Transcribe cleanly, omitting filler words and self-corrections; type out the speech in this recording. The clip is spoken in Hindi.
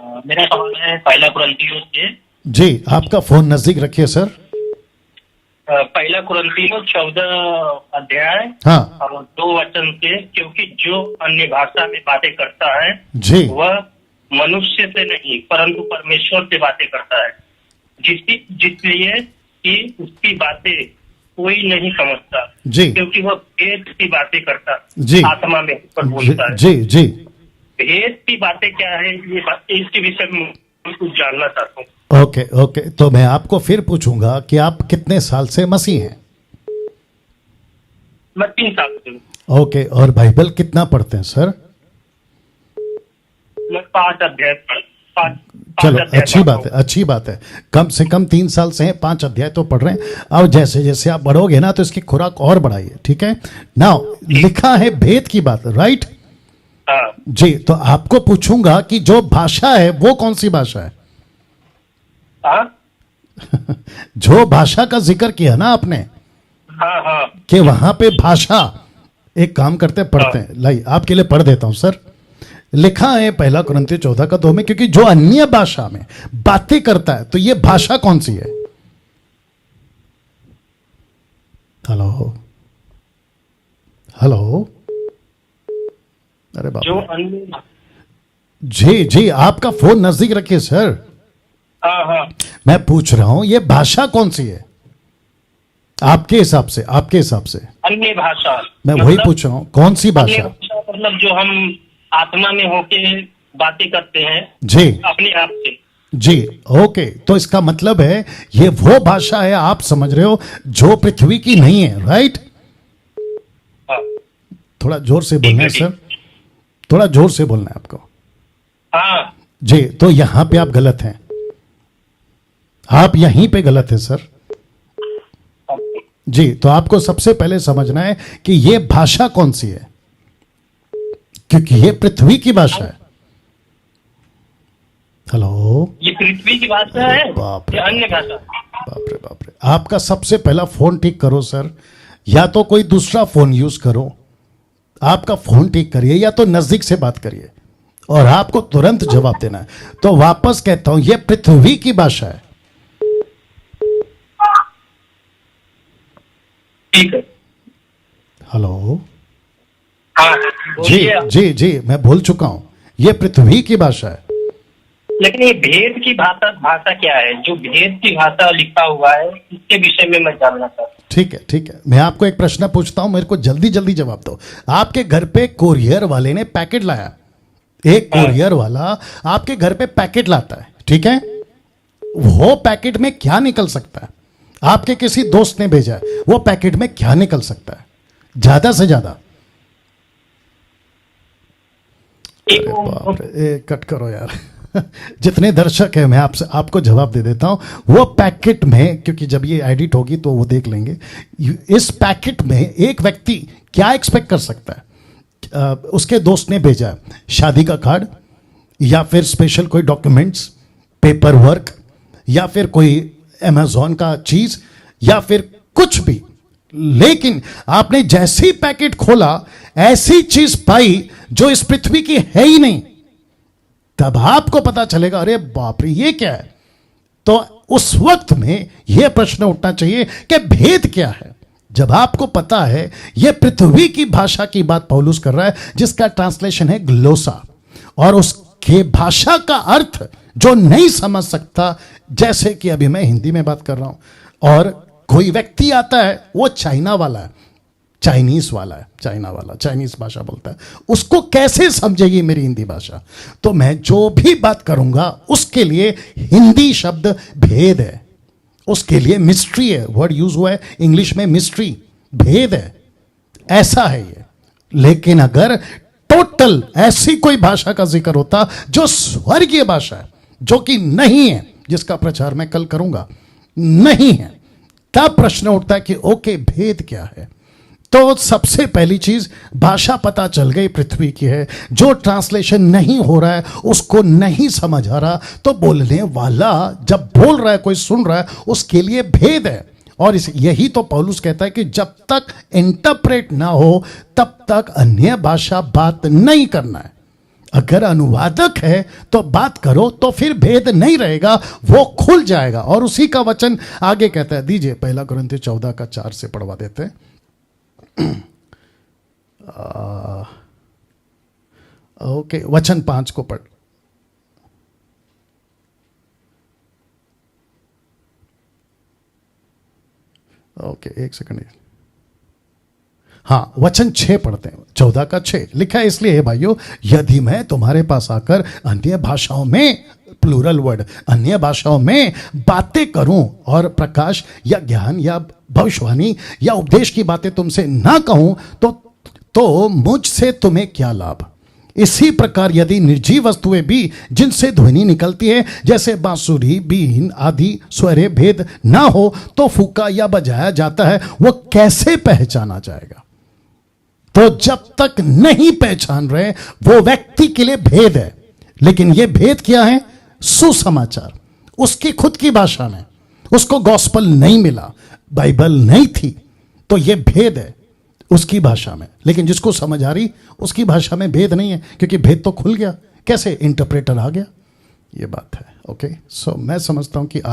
मेरा सवाल है पहला कुरिन्थियों से। जी, आपका फोन नजदीक रखिए सर। पहला कुरिन्थियों 14 अध्याय हाँ और 2 वचन से, क्योंकि जो अन्य भाषा में बातें करता है जी, वह मनुष्य से नहीं परंतु परमेश्वर से बातें करता है, जिसलिए कि उसकी बातें कोई नहीं समझता, जी क्योंकि वह भेद की बातें करता जी, आत्मा में पर बोलता है। जी जी। भेद की बातें क्या है, ये इसके विषय में कुछ जानना चाहता हूँ। ओके ओके, तो मैं आपको फिर पूछूंगा कि आप कितने साल से मसीह हैं? मैं 3 साल से हूँ। ओके, और बाइबल कितना पढ़ते हैं सर? मैं 5 अध्याय चलो, अच्छी बात है, अच्छी बात है। कम से कम 3 साल से हैं, 5 अध्याय तो पढ़ रहे हैं। और जैसे जैसे आप बढ़ोगे ना तो इसकी खुराक और बढ़ाइए, ठीक है? नाउ लिखा है भेद की बात, राइट? हाँ जी, तो आपको पूछूंगा कि जो भाषा है वो कौन सी भाषा है? हाँ जो भाषा का जिक्र किया ना आपने, हाँ हाँ कि वहां पे भाषा, एक काम करते पढ़ते हैं, लाई आपके लिए पढ़ देता हूं सर। लिखा है पहला कुरिन्थियों 14:2 में, क्योंकि जो अन्य भाषा में बातें करता है, तो ये भाषा कौन सी है? हेलो हेलो, अरे जो बाप, अन्य, जी जी, आपका फोन नजदीक रखिए सर। हाँ हाँ मैं पूछ रहा हूं ये भाषा कौन सी है आपके हिसाब से? आपके हिसाब से अन्य भाषा, मैं वही पूछ रहा हूं, कौन सी अन्य भाषा? भाषा मतलब जो हम आत्मा में होके बातें करते हैं जी अपने आप से। जी, ओके, तो इसका मतलब है ये वो भाषा है, आप समझ रहे हो, जो पृथ्वी की नहीं है, राइट? हाँ थोड़ा जोर से बोलना है ठीक सर, थोड़ा जोर से बोलना है आपको। हाँ जी, तो यहां पे आप गलत हैं, आप यहीं पे गलत हैं सर। जी, तो आपको सबसे पहले समझना है कि ये भाषा कौन सी है, क्योंकि ये पृथ्वी की भाषा है। हेलो, ये पृथ्वी की भाषा है बाप रे या अन्य भाषा? बाप रे बाप रे, आपका सबसे पहला फोन ठीक करो सर, या तो कोई दूसरा फोन यूज करो। आपका फोन ठीक करिए या तो नजदीक से बात करिए, और आपको तुरंत जवाब देना है। तो वापस कहता हूं, यह पृथ्वी की भाषा है। ठीक है। हेलो, हाँ जी बोलिए। जी जी, मैं बोल चुका हूं, यह पृथ्वी की भाषा है। लेकिन ये भेद की भाषा क्या है? जो भेद की भाषा लिखा हुआ है इसके विषय में मैं जानना चाहता हूँ। ठीक है ठीक है, मैं आपको एक प्रश्न पूछता हूं, मेरे को जल्दी जल्दी जवाब दो। आपके घर पे कोरियर वाले ने पैकेट लाया, एक कोरियर वाला आपके घर पे पैकेट लाता है, ठीक है? वो पैकेट में क्या निकल सकता है? आपके किसी दोस्त ने भेजा है, वो पैकेट में क्या निकल सकता है ज्यादा से ज्यादा? एक अरे बाप रे, कट करो यार। जितने दर्शक हैं मैं आपको जवाब दे देता हूं। वो पैकेट में, क्योंकि जब ये एडिट होगी तो वो देख लेंगे, इस पैकेट में एक व्यक्ति क्या एक्सपेक्ट कर सकता है? उसके दोस्त ने भेजा शादी का कार्ड, या फिर स्पेशल कोई डॉक्यूमेंट्स, पेपर वर्क, या फिर कोई अमेजॉन का चीज, या फिर कुछ भी। लेकिन आपने जैसे ही पैकेट खोला, ऐसी चीज पाई जो इस पृथ्वी की है ही नहीं, तब आपको पता चलेगा अरे बाप रे ये क्या है। तो उस वक्त में यह प्रश्न उठना चाहिए कि भेद क्या है। जब आपको पता है यह पृथ्वी की भाषा की बात पौलुस कर रहा है, जिसका ट्रांसलेशन है ग्लोसा, और उसके भाषा का अर्थ जो नहीं समझ सकता, जैसे कि अभी मैं हिंदी में बात कर रहा हूं और कोई व्यक्ति आता है, वो चाइना वाला है, चाइनीज वाला है, चाइना वाला चाइनीज भाषा बोलता है, उसको कैसे समझेगी मेरी हिंदी भाषा? तो मैं जो भी बात करूंगा उसके लिए हिंदी शब्द भेद है, उसके लिए मिस्ट्री है, वर्ड यूज हुआ है इंग्लिश में मिस्ट्री, भेद है, ऐसा है ये। लेकिन अगर टोटल ऐसी कोई भाषा का जिक्र होता जो स्वर्गीय भाषा है, जो कि नहीं है, जिसका प्रचार मैं कल करूंगा, नहीं है, तब प्रश्न उठता है कि ओके भेद क्या है। तो सबसे पहली चीज, भाषा पता चल गई पृथ्वी की है, जो ट्रांसलेशन नहीं हो रहा है, उसको नहीं समझ आ रहा, तो बोलने वाला जब बोल रहा है, कोई सुन रहा है, उसके लिए भेद है। और यही तो पौलुस कहता है कि जब तक इंटरप्रेट ना हो तब तक अन्य भाषा बात नहीं करना है। अगर अनुवादक है तो बात करो, तो फिर भेद नहीं रहेगा, वो खुल जाएगा। और उसी का वचन आगे कहता है, दीजिए 1 कुरिन्थियों 14:4 से पढ़वा देते हैं। ओके, वचन 5 को पढ़। ओके, एक सेकंड। हाँ, वचन 6 पढ़ते हैं, 14:6 लिखा है, इसलिए है भाइयों, यदि मैं तुम्हारे पास आकर अन्य भाषाओं में, प्लूरल वर्ड, अन्य भाषाओं में बातें करूं और प्रकाश या ज्ञान या भविष्यवाणी या उपदेश की बातें तुमसे ना कहूं, तो मुझसे तुम्हें क्या लाभ। इसी प्रकार यदि निर्जीव वस्तुएं भी जिनसे ध्वनि निकलती है, जैसे बांसुरी, बीन आदि स्वरे भेद ना हो, तो फूका या बजाया जाता है, वो कैसे पहचाना जाएगा। तो जब तक नहीं पहचान रहे, वो व्यक्ति के लिए भेद है। लेकिन ये भेद क्या है? सुसमाचार, उसकी खुद की भाषा में, उसको गॉस्पल नहीं मिला, बाइबल नहीं थी, तो ये भेद है उसकी भाषा में। लेकिन जिसको समझ आ रही, उसकी भाषा में भेद नहीं है, क्योंकि भेद तो खुल गया। कैसे? इंटरप्रेटर आ गया, ये बात है। ओके, सो मैं समझता हूं कि आज